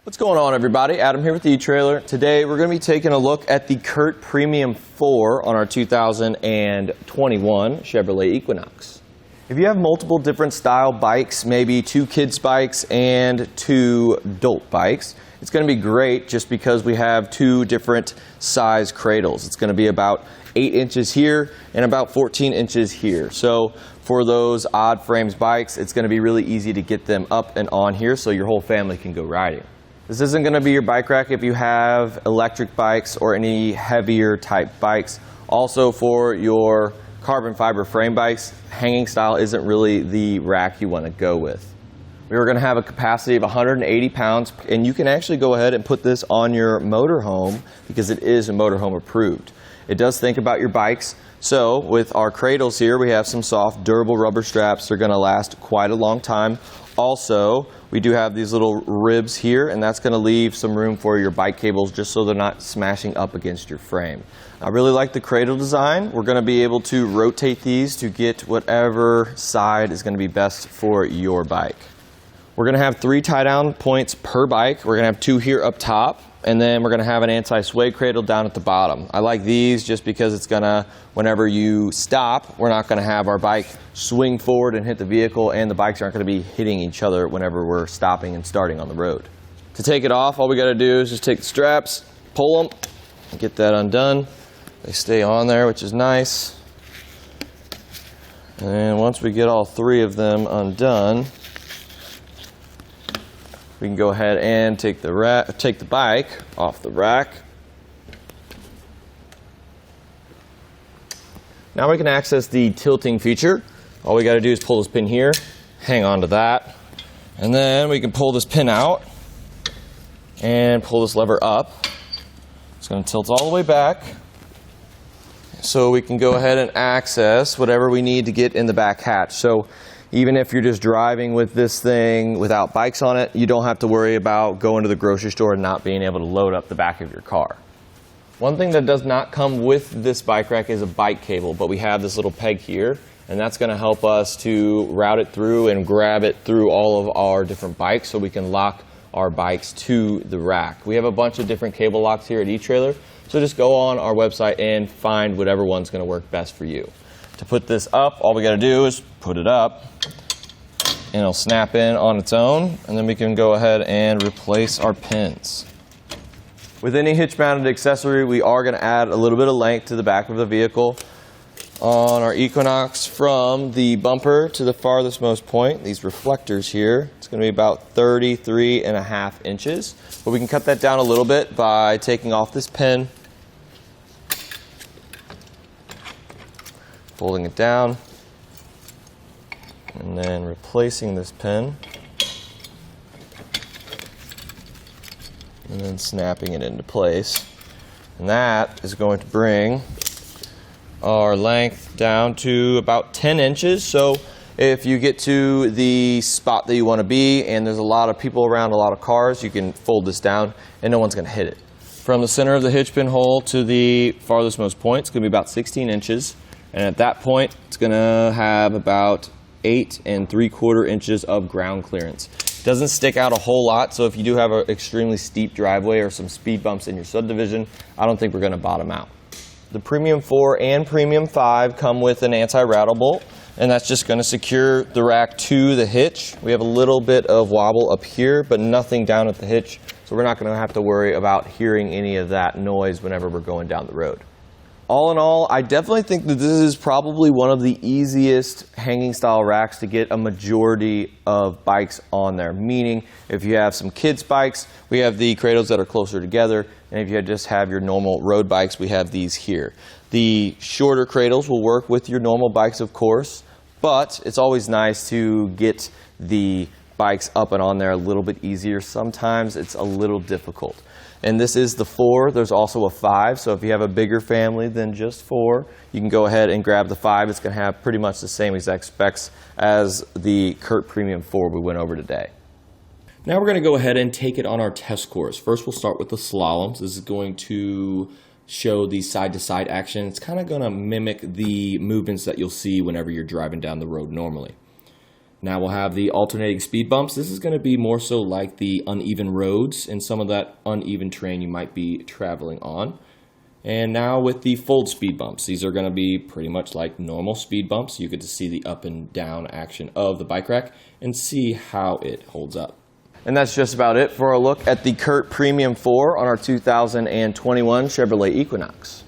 What's going on, everybody? Adam here with the etrailer. Today we're going to be taking a look at the CURT Premium 4 on our 2021 Chevrolet Equinox. If you have multiple different style bikes, maybe 2 kids bikes and 2 adult bikes, it's going to be great just because we have 2 different size cradles. It's going to be about 8 inches here and about 14 inches here. So for those odd frames bikes, it's going to be really easy to get them up and on here so your whole family can go riding. This isn't going to be your bike rack if you have electric bikes or any heavier type bikes. Also, for your carbon fiber frame bikes, hanging style isn't really the rack you want to go with. We are going to have a capacity of 180 pounds, and you can actually go ahead and put this on your motorhome because it is a motorhome approved. It does think about your bikes. So with our cradles here, we have some soft, durable rubber straps. They're going to last quite a long time. Also, we do have these little ribs here, and that's going to leave some room for your bike cables just so they're not smashing up against your frame. I really like the cradle design. We're going to be able to rotate these to get whatever side is going to be best for your bike. We're going to have 3 tie-down points per bike. We're going to have 2 here up top, and then we're going to have an anti-sway cradle down at the bottom. I like these just because it's going to, whenever you stop, we're not going to have our bike swing forward and hit the vehicle, and the bikes aren't going to be hitting each other whenever we're stopping and starting on the road. To take it off, all we got to do is just take the straps, pull them, and get that undone. They stay on there, which is nice. And once we get all 3 of them undone, we can go ahead and take the bike off the rack. Now we can access the tilting feature. All we got to do is pull this pin here, hang on to that, and then we can pull this pin out and pull this lever up. It's going to tilt all the way back so we can go ahead and access whatever we need to get in the back hatch. So even if you're just driving with this thing without bikes on it, you don't have to worry about going to the grocery store and not being able to load up the back of your car. One thing that does not come with this bike rack is a bike cable, but we have this little peg here, and that's going to help us to route it through and grab it through all of our different bikes so we can lock our bikes to the rack. We have a bunch of different cable locks here at eTrailer, so just go on our website and find whatever one's going to work best for you. To put this up, all we got to do is put it up, and it'll snap in on its own, and then we can go ahead and replace our pins. With any hitch-mounted accessory, we are going to add a little bit of length to the back of the vehicle. On our Equinox, from the bumper to the farthest most point, these reflectors here, it's going to be about 33.5 inches. But we can cut that down a little bit by taking off this pin, folding it down, and then replacing this pin, and then snapping it into place. And that is going to bring our length down to about 10 inches. So if you get to the spot that you want to be and there's a lot of people around, a lot of cars, you can fold this down and no one's going to hit it. From the center of the hitch pin hole to the farthest most point, it's going to be about 16 inches. And at that point, it's going to have about 8 3/4 inches of ground clearance. It doesn't stick out a whole lot, so if you do have an extremely steep driveway or some speed bumps in your subdivision, I don't think we're going to bottom out. The Premium 4 and Premium 5 come with an anti-rattle bolt, and that's just going to secure the rack to the hitch. We have a little bit of wobble up here, but nothing down at the hitch, so we're not going to have to worry about hearing any of that noise whenever we're going down the road. All in all, I definitely think that this is probably one of the easiest hanging style racks to get a majority of bikes on there. Meaning, if you have some kids bikes, we have the cradles that are closer together, and if you just have your normal road bikes, we have these here. The shorter cradles will work with your normal bikes, of course, but it's always nice to get the bikes up and on there a little bit easier. Sometimes it's a little difficult. And this is the 4. There's also a 5, so if you have a bigger family than just 4, you can go ahead and grab the 5. It's going to have pretty much the same exact specs as the CURT Premium 4 we went over today. Now we're going to go ahead and take it on our test course. First we'll start with the slaloms. This is going to show the side-to-side action. It's kind of going to mimic the movements that you'll see whenever you're driving down the road normally. Now we'll have the alternating speed bumps. This is going to be more so like the uneven roads and some of that uneven terrain you might be traveling on. And now with the fold speed bumps, these are going to be pretty much like normal speed bumps. You get to see the up and down action of the bike rack and see how it holds up. And that's just about it for a look at the CURT Premium 4 on our 2021 Chevrolet Equinox.